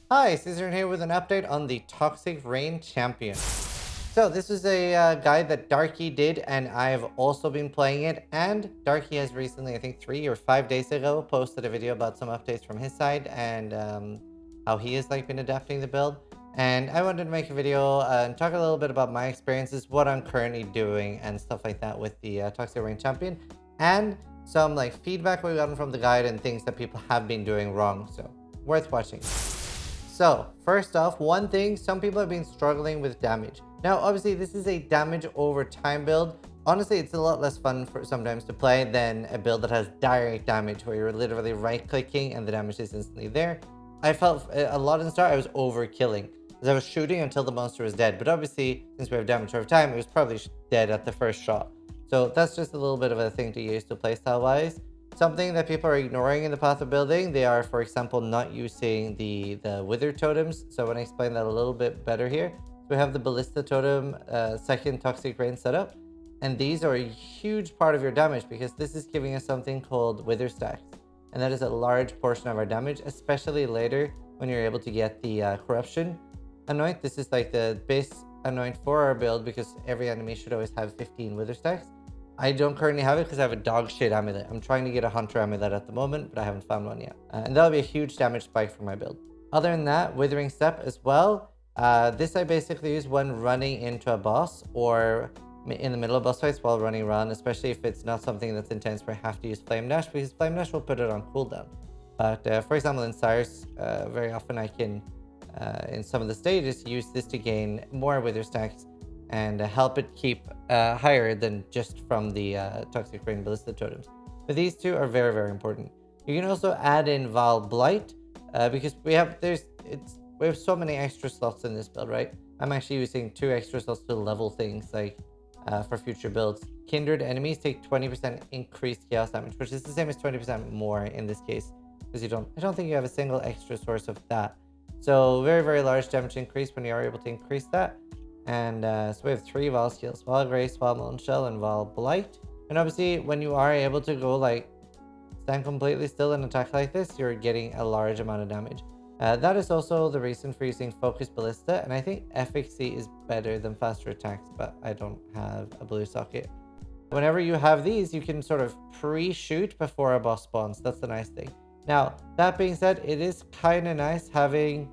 Hi, Zizaran here with an update on the Toxic Rain Champion. So this is a guide that Darky did, and I've also been playing it. And Darky has recently, I think 3 or 5 days ago, posted a video about some updates from his side and how he has been adapting the build. And I wanted to make a video and talk a little bit about my experiences, what I'm currently doing, and stuff like that with the Toxic Rain Champion, and some feedback we've gotten from the guide and things that people have been doing wrong. So worth watching. So, first off, one thing, some people have been struggling with damage. Now, obviously, this is a damage over time build. Honestly, it's a lot less fun for sometimes to play than a build that has direct damage, where you're literally right-clicking and the damage is instantly there. I felt a lot in the start, I was overkilling, because I was shooting until the monster was dead. But obviously, since we have damage over time, it was probably dead at the first shot. So that's just a little bit of a thing to use to playstyle-wise. Something that people are ignoring in the path of building, they are, for example, not using the wither totems. So I want to explain that a little bit better here. So we have the ballista totem, second toxic rain setup, and these are a huge part of your damage because this is giving us something called wither stacks, and that is a large portion of our damage, especially later when you're able to get the corruption anoint. This is the base anoint for our build because every enemy should always have 15 wither stacks. I don't currently have it because I have a dog shit amulet. I'm trying to get a hunter amulet at the moment, but I haven't found one yet. And that'll be a huge damage spike for my build. Other than that, withering step as well. This I basically use when running into a boss or in the middle of boss fights while running around, especially if it's not something that's intense where I have to use flame dash, because flame dash will put it on cooldown. But for example, in Cyrus, very often I can, in some of the stages, use this to gain more wither stacks and help it keep higher than just from the toxic rain ballista totems. But these two are very, very important. You can also add in Val Blight because we have so many extra slots in this build, right? I'm actually using 2 extra slots to level things for future builds. Kindred enemies take 20% increased chaos damage, which is the same as 20% more in this case, because I don't think you have a single extra source of that. So very, very large damage increase when you are able to increase that. And so we have 3 Val skills: Val Grace, Val Molten Shell, and Val Blight. And obviously, when you are able to go stand completely still and attack like this, you're getting a large amount of damage. That is also the reason for using Focus Ballista, and I think efficacy is better than faster attacks, but I don't have a blue socket. Whenever you have these, you can sort of pre-shoot before a boss spawns. That's the nice thing. Now, that being said, it is kind of nice having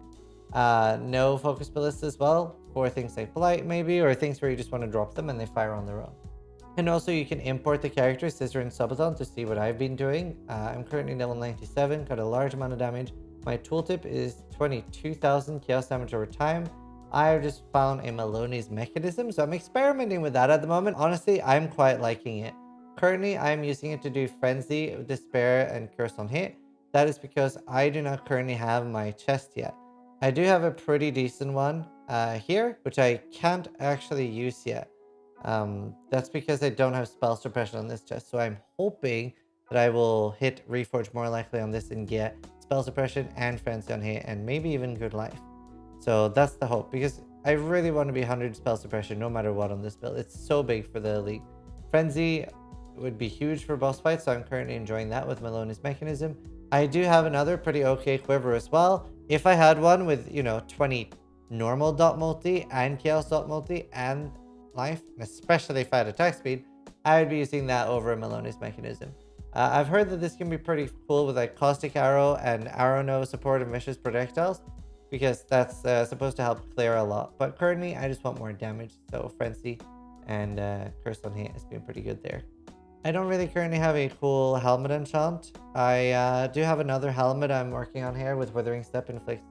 no Focus Ballista as well, for things like Blight maybe, or things where you just want to drop them and they fire on their own. And also you can import the character Zizaran Subathon to see what I've been doing. I'm currently level 97, got a large amount of damage. My tooltip is 22,000 chaos damage over time. I've just found a Maloney's mechanism, so I'm experimenting with that at the moment. Honestly, I'm quite liking it. Currently, I'm using it to do Frenzy, Despair, and Curse on Hit. That is because I do not currently have my chest yet. I do have a pretty decent one here, which I can't actually use yet. That's because I don't have spell suppression on this chest, so I'm hoping that I will hit Reforge more likely on this and get spell suppression and Frenzy on Hit, and maybe even good life. So that's the hope, because I really want to be 100 spell suppression no matter what on this build. It's so big for the league. Frenzy would be huge for boss fights, so I'm currently enjoying that with Maloney's mechanism. I do have another pretty okay quiver as well. If I had one with, 20 normal dot multi and chaos dot multi and life, and especially if I had attack speed, I would be using that over Maloney's mechanism. I've heard that this can be pretty cool with caustic arrow and arrow no support and vicious projectiles, because that's supposed to help clear a lot. But currently I just want more damage, so Frenzy and Curse on Hit has been pretty good there. I don't really currently have a cool helmet enchant. I do have another helmet I'm working on here with Withering Step, inflicts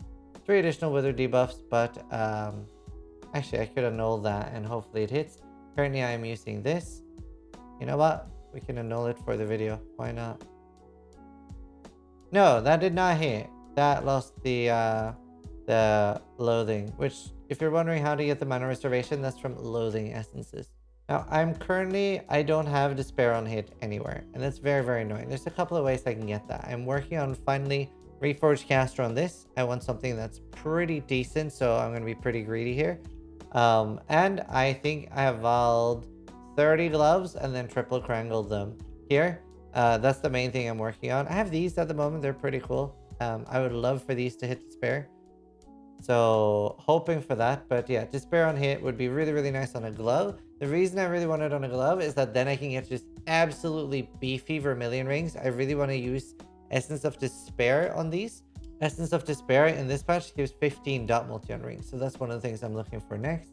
3 additional wither debuffs, but actually I could annul that and hopefully it hits. Currently I am using this. You know what? We can annul it for the video. Why not? No, that did not hit. That lost the loathing, which if you're wondering how to get the mana restoration, that's from loathing essences. Now, I don't have Despair on Hit anywhere, and that's very, very annoying. There's a couple of ways I can get that. I'm working on finally Reforged Caster on this. I want something that's pretty decent, so I'm going to be pretty greedy here. And I think I have Vald 30 gloves and then triple crangled them here. That's the main thing I'm working on. I have these at the moment. They're pretty cool. I would love for these to hit Despair. So hoping for that. But yeah, Despair on hit would be really, really nice on a glove. The reason I really want it on a glove is that then I can get just absolutely beefy Vermilion rings. I really want to use Essence of Despair on these. Essence of Despair in this patch gives 15 dot multi on rings. So that's one of the things I'm looking for next.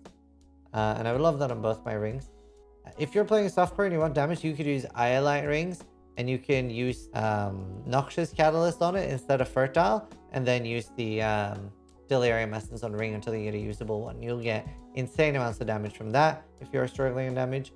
And I would love that on both my rings. If you're playing softcore and you want damage, you could use Iolite rings and you can use Noxious Catalyst on it instead of Fertile, and then use the Delirium Essence on ring until you get a usable one. You'll get insane amounts of damage from that if you're struggling in damage.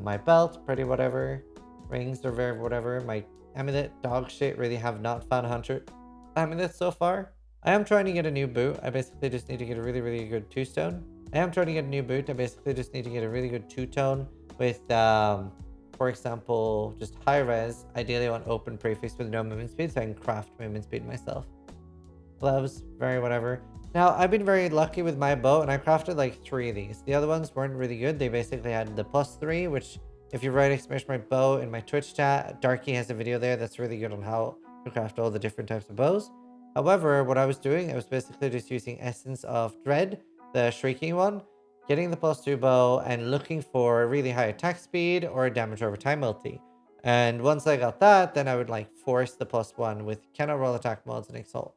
My belt, pretty whatever. Rings are very whatever. My amulet, dog shit. Really have not found 100 amulets so far. I am trying to get a new boot. I basically just need to get a really, really good 2-stone. I am trying to get a new boot. I basically just need to get a really good 2-tone with, for example, just high res. Ideally, I want open prefix with no movement speed so I can craft movement speed myself. Gloves, very whatever. Now, I've been very lucky with my bow, and I crafted like 3 of these. The other ones weren't really good. They basically had the +3, which if you write exclamation my bow in my Twitch chat, Darky has a video there that's really good on how to craft all the different types of bows. However, what I was doing, I was basically just using Essence of Dread, the Shrieking one, getting the +2 bow, and looking for really high attack speed or damage over time multi. And once I got that, then I would like force the +1 with cannot roll attack mods and Exalt.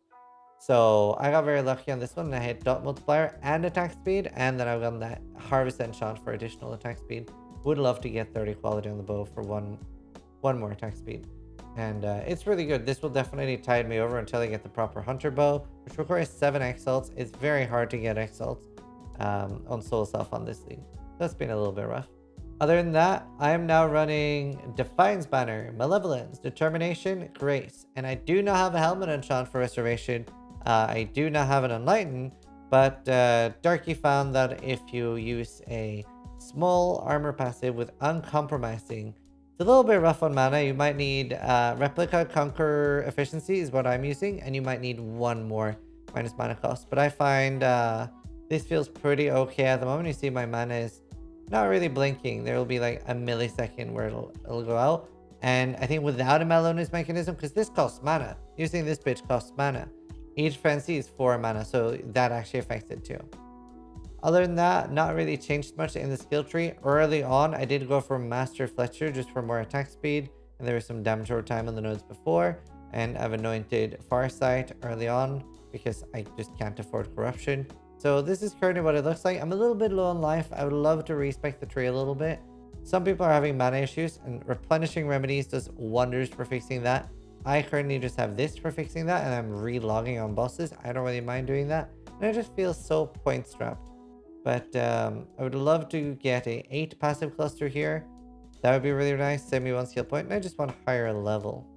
So I got very lucky on this one, and I hit dot multiplier and attack speed, and then I've gotten that Harvest Enchant for additional attack speed. Would love to get 30 quality on the bow for one more attack speed. And it's really good. This will definitely tide me over until I get the proper hunter bow, which requires 7 exalts. It's very hard to get exalts on Soul Self on this league. That's been a little bit rough. Other than that, I am now running Defiance Banner, Malevolence, Determination, Grace. And I do not have a helmet enchant for Restoration. I do not have an Enlighten, but Darky found that if you use a small armor passive with Uncompromising, it's a little bit rough on mana. You might need Replica Conquer Efficiency is what I'm using, and you might need 1 more minus mana cost. But I find this feels pretty okay at the moment. You see my mana is not really blinking. There will be like a millisecond where it'll go out. And I think without a Mellowness mechanism, because this costs mana, using this bitch costs mana. Each frenzy is 4 mana, so that actually affects it too. Other than that, not really changed much in the skill tree. Early on, I did go for Master Fletcher just for more attack speed, and there was some damage over time on the nodes before. And I've anointed Farsight early on because I just can't afford corruption. So this is currently what it looks like. I'm a little bit low on life. I would love to respec the tree a little bit. Some people are having mana issues, and replenishing remedies does wonders for fixing that. I currently just have this for fixing that, and I'm re-logging on bosses. I don't really mind doing that, and I just feel so point strapped. But I would love to get a 8 passive cluster here. That would be really nice. Send me 1 skill point, and I just want a higher level.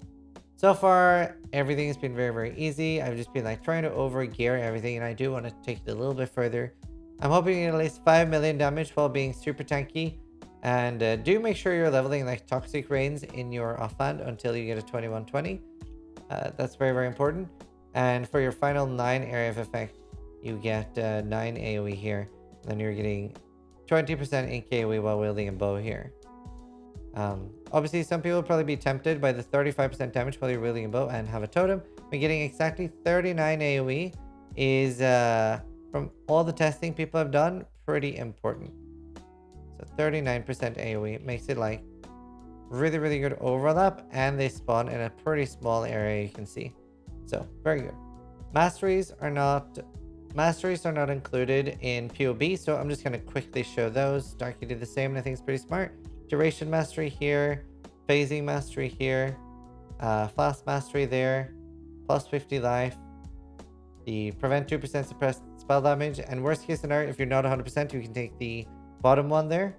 So far, everything has been very, very easy. I've just been like trying to over gear everything, and I do want to take it a little bit further. I'm hoping to get at least 5 million damage while being super tanky. And do make sure you're leveling like Toxic Rains in your offhand until you get a 2120. That's very, very important. And for your final 9 area of effect, you get 9 AoE here. And then you're getting 20% in KoE while wielding a bow here. Obviously, some people will probably be tempted by the 35% damage while you're wielding a bow and have a totem. But getting exactly 39 AoE is, from all the testing people have done, pretty important. So 39% AoE makes it like really, really good overlap, and they spawn in a pretty small area, you can see. So very good. Masteries are not included in POB, so I'm just going to quickly show those. Darky did the same, and I think it's pretty smart. Duration Mastery here, Phasing Mastery here, Flask Mastery there, plus 50 life, the prevent 2% suppressed spell damage, and worst case scenario, if you're not 100%, you can take the bottom one there.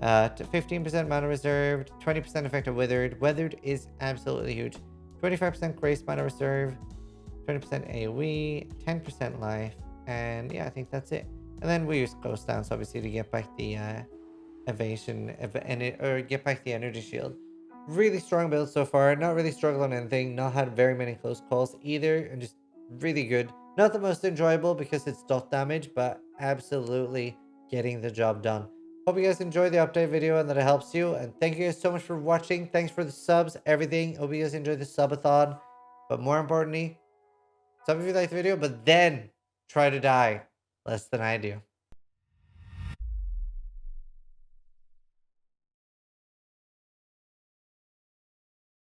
15% mana reserved, 20% effective withered. Withered is absolutely huge. 25% grace mana reserve, 20% AoE, 10% life, and yeah, I think that's it. And then we use Ghost Dance obviously to get back the evasion or get back the energy shield. Really strong build so far. Not really struggled on anything. Not had very many close calls either, and just really good. Not the most enjoyable because it's dot damage, but absolutely getting the job done. Hope you guys enjoyed the update video and that it helps you. And thank you guys so much for watching. Thanks for the subs, everything. Hope you guys enjoyed the subathon. But more importantly, sub if you liked the video, but then try to die less than I do.